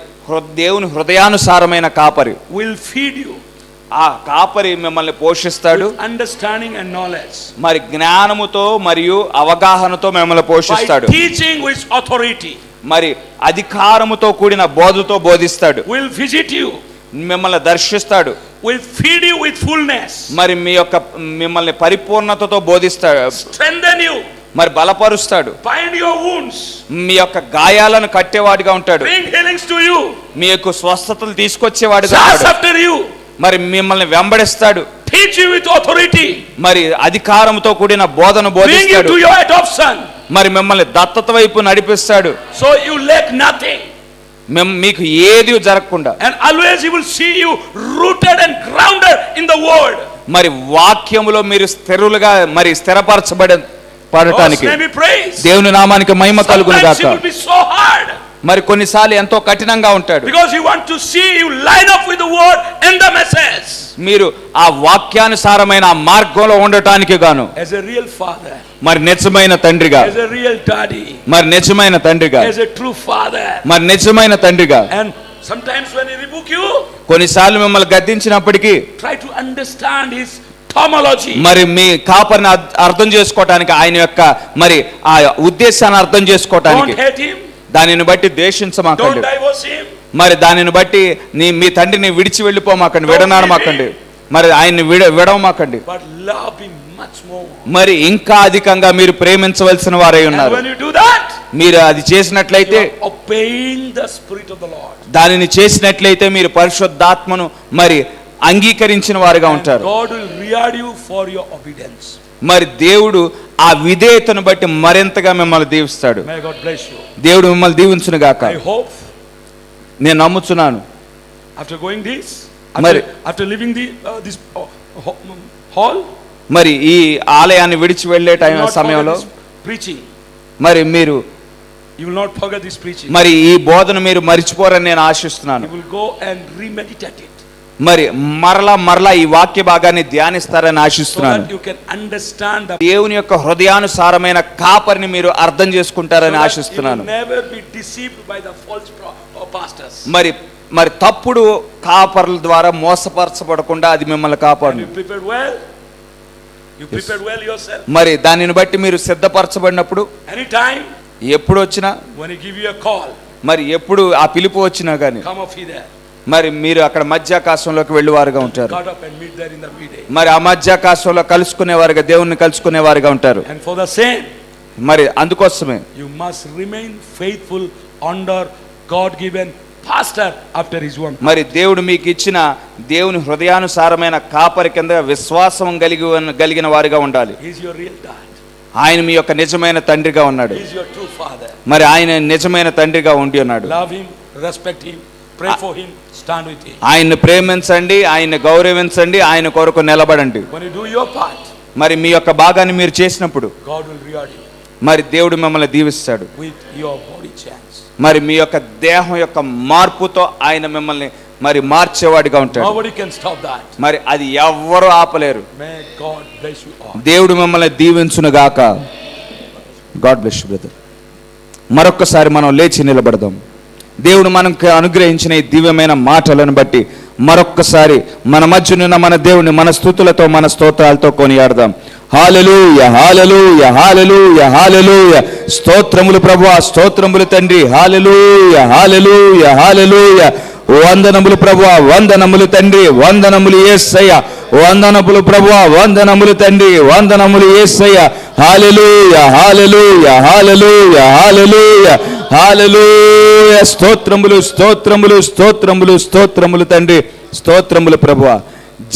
దేవుని హృదయానుసారమైన కాపరి will feed you ఆ కాపరి మిమ్మల్ని పోషిస్తాడు. with understanding and knowledge. మరి జ్ఞానముతో మరియు అవగాహనతో మిమ్మల్ని By పోషిస్తాడు. teaching with authority. మరి అధికారముతో కూడిన బోధతో బోధిస్తాడు. Will visit you. మిమ్మల్ని దర్శిస్తాడు. Will feed you with fullness. మరి మిమ్మల్ని పరిపూర్ణతతో బోధిస్తాడు. Strengthen you. మరి బలపరుస్తాడు. Bind your wounds. మీ యొక్క గాయాలను కట్టేవాడిగా ఉంటాడు. Bring healings to you. మీ యొక్క స్వస్థతలు తీసుకొచ్చేవాడిగా Chase ఉంటాడు. after you. మరి మిమ్మల్ని వెంబడిస్తాడు. Teach you with authority. మరి అధికారంతో కూడిన బోధను Bring you బోధిస్తాడు. to your adoption. మరి మిమ్మల్ని దత్తత వైపు నడిపిస్తాడు. So you lack nothing. మీకు ఏది జరగకుండా. And always he will see you rooted and grounded in the word. మరి వాక్యములో మీరు స్థిరులుగా మరి స్థిరపరచబడటానికి God's name be praised. దేవుని నామానికి మహిమ కలుగును Sometimes he గాక. will be so hard. మరి కొన్నిసార్లు ఎంతో కఠినంగా ఉంటాడు. Because he want to see you line up with the word and the message. మీరు ఆ వాక్యానుసారమైన ఆ మార్గంలో ఉండటానికి గాను As a real father. మరి నిజమైన తండ్రిగా, As a real daddy. మరి నిజమైన తండ్రిగా, As a true father. మరి నిజమైన తండ్రిగా. And sometimes when he rebuke you, కొన్నిసార్లు మిమ్మల్ని గద్దించినప్పటికీ try to understand his terminology. మరి మీ కాపరిని అర్థం చేసుకోవటానికి, ఆయన యొక్క మరి ఆ ఉద్దేశాన్ని అర్థం చేసుకోవటానికి, Don't hate him. దానిని బట్టి Don't ద్వేషించమాకండి. divorce him. మరి దానిని బట్టి మీ తండ్రిని విడిచి వెళ్ళిపోమాకండి, విడనాడమాకండి, మరి ఆయన్ని విడవమాకండి. But love him much more. మరి ఇంకా అధికంగా మీరు ప్రేమించవలసిన వారై And ఉన్నారు. when you do that, మీరు అది చేసినట్లయితే, you are obeying the spirit of the Lord. దానిని చేసినట్లయితే మీరు పరిశుద్ధాత్మను మరి అంగీకరించిన వారుగా ఉంటారు. God will reward you for your obedience. మరి దేవుడు ఆ విధేయతను బట్టి మరింతగా మిమ్మల్ని దీవిస్తాడు. May God bless you. దేవుడు మిమ్మల్ని దీవించును గాక. I hope నేను నమ్ముచున్నాను. after going this, Mari- after leaving this hall, మరి ఈ ఆలయాన్ని విడిచి వెళ్ళే you will not సమయంలో forget this preaching. మరి మీరు You will not forget this preaching. మరి ఈ బోధన మీరు మరిచిపోరని నేను ఆశిస్తున్నాను. You will go and remeditate it. మరి మరలా ఈ వాక్య భాగాన్ని ధ్యానిస్తారని So ఆశిస్తున్నాను. that you can understand the దేవుని యొక్క హృదయానుసారమైన కాపరిని మీరు అర్థం చేసుకుంటారని so that ఆశిస్తున్నాను. you will never be deceived by the false pastors. మరి తప్పుడు కాపర్ల ద్వారా మోసపరచబడకుండా అది మిమ్మల్ని And కాపాడు. you prepared well. You prepared well yourself. మరి దానిని బట్టి మీరు సిద్ధపరచబడినప్పుడు Anytime ఎప్పుడు వచ్చినా when he give you a call, మరి ఎప్పుడు ఆ పిలుపు వచ్చినా కానీ come up here. మరి మీరు అక్కడ మధ్యాకాశంలోకి వెళ్ళేవారుగా ఉంటారు. Got up and meet there in the midday. మరి ఆ మధ్యాకాశంలో కలుసుకునేవారుగా, దేవుణ్ణి కలుసుకునేవారుగా ఉంటారు. And for the same, మరి అందుకోసమే you must remain faithful under God given pastor after his word. మరి దేవుడు మీకు ఇచ్చిన దేవుని హృదయానుసారమైన కాపరి కింద విశ్వాసం కలిగిన వారిగా ఉండాలి. He is your real dad. ఆయన మీ యొక్క నిజమైన తండ్రిగా ఉన్నాడు. He is your true father. మరి ఆయన నిజమైన తండ్రిగా ఉండి ఉన్నాడు. Love him, respect him, pray for him, stand with him. ఆయన్ని ప్రేమించండి, ఆయన్ని గౌరవించండి, ఆయన కొరకు నిలబడండి. When you do your part, మరి మీ యొక్క భాగాన్ని మీరు చేసినప్పుడు God will reward you మరి దేవుడు మిమ్మల్ని దీవిస్తాడు. with your body change. మరి మీ యొక్క దేహం యొక్క మార్పుతో ఆయన మిమ్మల్ని మరి మార్చేవాడిగా ఉంటాడు. Nobody can stop that. మరి అది ఎవ్వరూ ఆపలేరు. May God bless you all. దేవుడు మిమ్మల్ని దీవించును గాక. God bless you brother. మరొక్కసారి మనం లేచి నిలబడదాం. దేవుడు మనకు అనుగ్రహించిన ఈ దివ్యమైన మాటలను బట్టి మరొక్కసారి మన మధ్యనున్న మన దేవుని మన స్తుతులతో మన స్తోత్రాలతో కొనియాడదాం. హల్లెలూయా, హల్లెలూయా, హల్లెలూయా, హల్లెలూయా. స్తోత్రములు ప్రభువా, స్తోత్రములు తండ్రి. హల్లెలూయా, హల్లెలూయా, హల్లెలూయా. వందనములు ప్రభువా, వందనములు తండ్రి, వందనములు యేసయ్య. వందనములు ప్రభువా, వందనములు తండ్రి, వందనములు యేసయ్య. హల్లెలూయా, హల్లెలూయా, హల్లెలూయా, హల్లెలూయా, హల్లెలూయా. స్తోత్రములు, స్తోత్రములు, స్తోత్రములు, స్తోత్రములు తండ్రి, స్తోత్రములు ప్రభువా.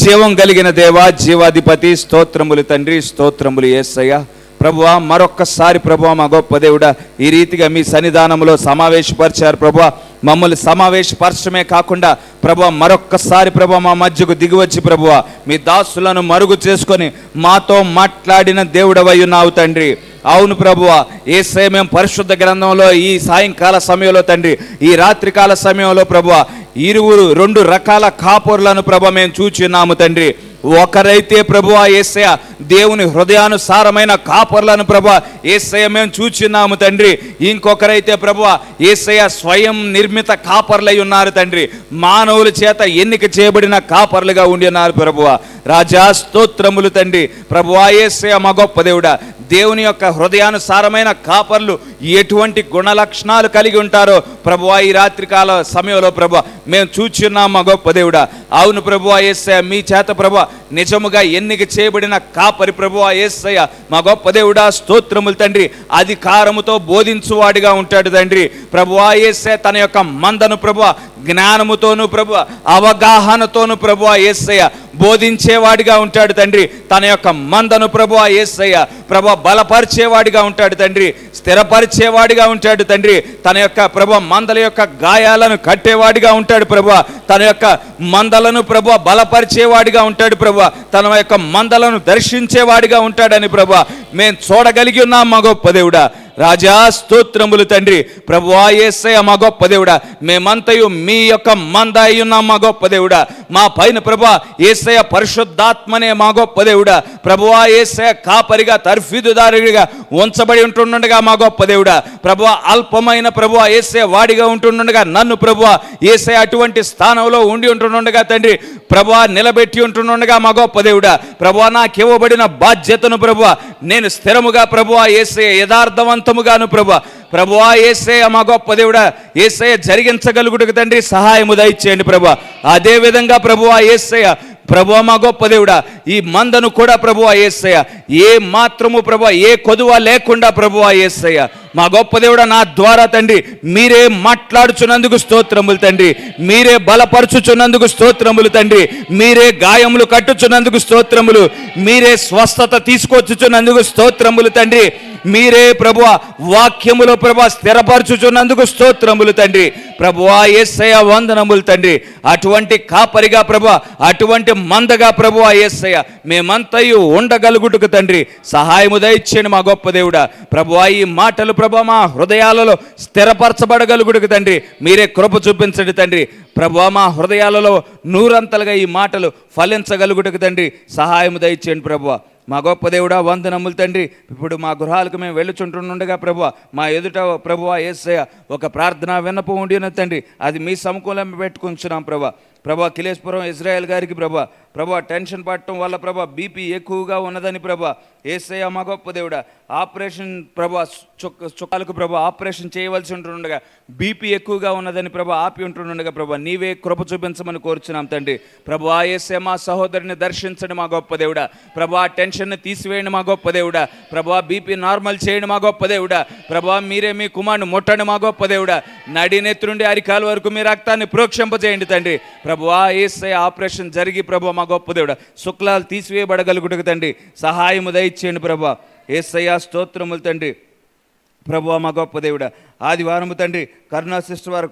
జీవం కలిగిన దేవా, జీవాధిపతి, స్తోత్రములు తండ్రి, స్తోత్రములు యేసయ్య. ప్రభువా, మరొక్కసారి ప్రభువా మా గొప్ప దేవుడా ఈ రీతిగా మీ సన్నిధానంలో సమావేశపరిచారు ప్రభువా. మమ్మల్ని సమావేశపరచమే కాకుండా ప్రభువా మరొక్కసారి ప్రభువా మా మధ్యకు దిగివచ్చి ప్రభువా మీ దాసులను మరుగు చేసుకొని మాతో మాట్లాడిన దేవుడవై ఉన్నావు తండ్రి. అవును ప్రభువా, యేసయ్య మేము పరిశుద్ధ గ్రంథంలో ఈ సాయంకాల సమయంలో తండ్రి, ఈ రాత్రికాల సమయంలో ప్రభువా రెండు రకాల కాపురులను ప్రభువా మేము చూచున్నాము తండ్రి. ఒకరైతే ప్రభువా యేసయ్య దేవుని హృదయానుసారమైన కాపర్లను ప్రభువా యేసయ్య మేము చూచున్నాము తండ్రి. ఇంకొకరైతే ప్రభువా యేసయ్య స్వయం నిర్మిత కాపర్లై ఉన్నారు తండ్రి. మానవుల చేత ఎన్నిక చేయబడిన కాపర్లుగా ఉండి ఉన్నారు ప్రభువా. రాజా స్తోత్రములు తండ్రి. ప్రభువా యేసయ్య మా గొప్ప దేవుడా, దేవుని యొక్క హృదయానుసారమైన కాపర్లు ఎటువంటి గుణ లక్షణాలు కలిగి ఉంటారో ప్రభువా ఈ రాత్రికాల సమయంలో ప్రభువా మేము చూచున్నాం మా గొప్ప దేవుడా. అవును ప్రభువా యేసయ్య మీ చేత ప్రభువా నిజముగా ఎన్నిక చేయబడిన కాపరి ప్రభువా యేసయ్య మా గొప్ప దేవుడా స్తోత్రములు తండ్రి. అధికారముతో బోధించువాడిగా ఉంటాడు తండ్రి. ప్రభువా యేసయ్య తన యొక్క మందను ప్రభువా జ్ఞానముతోను ప్రభువా అవగాహనతోను ప్రభువా యేసయ్య బోధించేవాడిగా ఉంటాడు తండ్రి. తన యొక్క మందను ప్రభువా యేసయ్య ప్రభువా బలపరిచేవాడిగా ఉంటాడు తండ్రి, స్థిరపరిచేవాడిగా ఉంటాడు తండ్రి. తన యొక్క ప్రభువా మందల యొక్క గాయాలను కట్టేవాడిగా ఉంటాడు ప్రభువా. తన యొక్క మందలను ప్రభువా బలపరిచేవాడిగా ఉంటాడు ప్రభువా. తన యొక్క మందలను దర్శించేవాడిగా ఉంటాడని ప్రభువా మేము చూడగలిగి ఉన్నాం మా గొప్ప దేవుడా. రాజా స్తోత్రములు తండ్రి. ప్రభువా యేసయ్య మా గొప్ప దేవుడా, మేమంతయు మీ యొక్క మంద అయి ఉన్నాం మా గొప్ప దేవుడా. మా పైన ప్రభువా యేసయ్య పరిశుద్ధాత్మనే మా గొప్ప దేవుడా. ప్రభువా యేసయ్య కాపరిగా తర్ఫీదుదారుడిగా ఉంచబడి ఉంటుండగా మా గొప్ప దేవుడా. ప్రభువా అల్పమైన ప్రభువా యేసయ్య వాడిగా ఉంటుండగా నన్ను ప్రభువా యేసయ్య అటువంటి స్థానంలో ఉండి ఉంటుండగా తండ్రి ప్రభువా నిలబెట్టి ఉంటుండగా మా గొప్ప దేవుడా. ప్రభువా నాకు ఇవ్వబడిన బాధ్యతను ప్రభువా నేను స్థిరముగా ప్రభువా యేసయ్య యథార్థవంతముగాను ప్రభువా యేసయ్య మా గొప్ప దేవుడా యేసయ్య జరిగించగలుగుటకు తండ్రి సహాయము దయచేయండి ప్రభువా. అదే విధంగా ప్రభువా యేసయ్య ప్రభువా మా గొప్ప దేవుడా ఈ మందను కూడా ప్రభువా యేసయ్య ఏ మాత్రము ప్రభువా ఏ కొదువ లేకుండా ప్రభువా యేసయ్య మా గొప్ప దేవుడా నా ద్వారా తండ్రి మీరే మాట్లాడుచున్నందుకు స్తోత్రములు తండ్రి. మీరే బలపరచుచున్నందుకు స్తోత్రములు తండ్రి. మీరే గాయములు కట్టుచున్నందుకు స్తోత్రములు. మీరే స్వస్థత తీసుకొచ్చుచున్నందుకు స్తోత్రములు తండ్రి. మీరే ప్రభువా వాక్యములో ప్రభువా స్థిరపరచుచున్నందుకు స్తోత్రములు తండ్రి. ప్రభువా యేసయ్య వందనములు తండ్రి. అటువంటి కాపరిగా ప్రభువా అటువంటి మందగా ప్రభువా యేసయ్య మేమంతయు ఉండగలుగుటకు తండ్రి సహాయము దయచేయండి మా గొప్ప దేవుడా. ప్రభువా ఈ మాటలు ప్రభువా మా హృదయాలలో స్థిరపరచబడగలుగుటకు తండ్రి మీరే కృప చూపించండి తండ్రి. ప్రభువా మా హృదయాలలో నూరంతలుగా ఈ మాటలు ఫలించగలుగుటకు తండ్రి సహాయము దయచేయండి ప్రభువా. మా గొప్ప దేవుడా వందనములు తండ్రి. ఇప్పుడు మా గృహాలకు మేము వెళ్ళుచుంటుండగా ప్రభువా మా ఎదుట ప్రభువా యేసయ్య ఒక ప్రార్థన విన్నపం ఉండిన తండ్రి అది మీ సమకూలం పెట్టుకుంటున్నాం ప్రభువా. ప్రభా కిలేశ్పురం ఇజ్రాయెల్ గారికి ప్రభా టెన్షన్ పడటం వల్ల ప్రభా బీపీ ఎక్కువగా ఉన్నదని ప్రభా యేసయ్య మా గొప్ప దేవుడా ఆపరేషన్ ప్రభా చుక్కాలకు ప్రభా ఆపరేషన్ చేయవలసి ఉంటుండగా బీపీ ఎక్కువగా ఉన్నదని ప్రభా ఆపి ఉంటుండగా ప్రభా నీవే కృప చూపించమని కోరుచున్నాం తండ్రి. ప్రభా యేసయ్య మా సహోదరుని దర్శించండి మా గొప్ప దేవుడా. ప్రభా టెన్షన్ని తీసివేయండి మా గొప్ప దేవుడా. ప్రభా బీపీ నార్మల్ చేయండి మా గొప్ప దేవుడా. ప్రభా మీరే మీ కుమారుని ముట్టండి మా గొప్ప దేవుడా. నడినెత్తి నుండి అరికాల వరకు మీ రక్తాన్ని ప్రోక్షింపజేయండి తండ్రి. ప్రభువా యేసయ్య ఆపరేషన్ జరిగి ప్రభా మా గొప్ప దేవుడా శుక్లాలు తీసివేయబడగలుగుటకు తండ్రి సహాయము దయచేయండి ప్రభా. యేసయ్య స్తోత్రములు తండ్రి. ప్రభువా మా గొప్ప దేవుడా ఆదివారము తండ్రి కరుణా సిస్టర్ వారు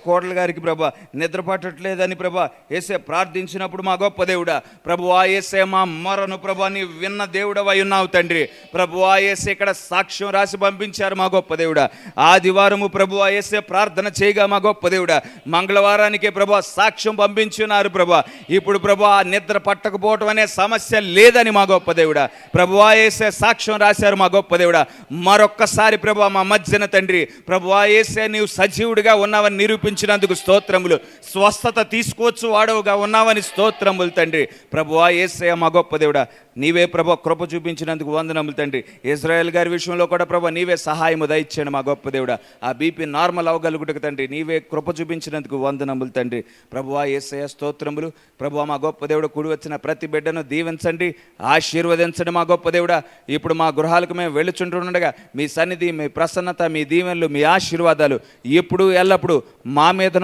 కోడల గారికి ప్రభా నిద్ర పట్టట్లేదని ప్రభా యేసే ప్రార్థించినప్పుడు మా గొప్ప దేవుడా ప్రభువా యేసే మా మొరను ప్రభా నీ విన్న దేవుడవై ఉన్నావు తండ్రి. ప్రభువా యేసే ఇక్కడ సాక్ష్యం రాసి పంపించారు మా గొప్ప దేవుడా. ఆదివారము ప్రభువా యేసే ప్రార్థన చేయగా మా గొప్ప దేవుడా మంగళవారానికే ప్రభా సాక్ష్యం పంపించున్నారు ప్రభా. ఇప్పుడు ప్రభా నిద్ర పట్టకపోవటం అనే సమస్య లేదని మా గొప్ప దేవుడా ప్రభువా యేసే సాక్ష్యం రాశారు మా గొప్ప దేవుడా. మరొక్కసారి ప్రభా మా మధ్యన తండ్రి ప్రభువా యేసే నీవు సజీవుడిగా ఉన్నావని నిరూపించినందుకు స్తోత్రములు. స్వస్థత తీసుకోవచ్చు వాడవుగా ఉన్నావని స్తోత్రములు తండ్రి. ప్రభువా యేసయ్య మా గొప్ప దేవుడా నీవే ప్రభా కృప చూపించినందుకు వందనములు తండ్రి. ఇజ్రాయెల్ గారి విషయంలో కూడా ప్రభా నీవే సహాయము దయచేయండి మా గొప్ప దేవుడా. ఆ బీపీ నార్మల్ అవ్వగలుగుటకు తండ్రి నీవే కృప చూపించినందుకు వందనములు తండ్రి. ప్రభువా యేసయ్య స్తోత్రములు. ప్రభువా మా గొప్ప దేవుడు కూడి వచ్చిన ప్రతి బిడ్డను దీవించండి ఆశీర్వదించండి మా గొప్ప దేవుడా. ఇప్పుడు మా గృహాలకు మేము వెళ్ళుచుంటుండగా మీ సన్నిధి మీ ప్రసన్నత మీ దీవెనలు మీ ఆశీర్వాదాలు ఎప్పుడు ఎల్లప్పుడూ మా మీదను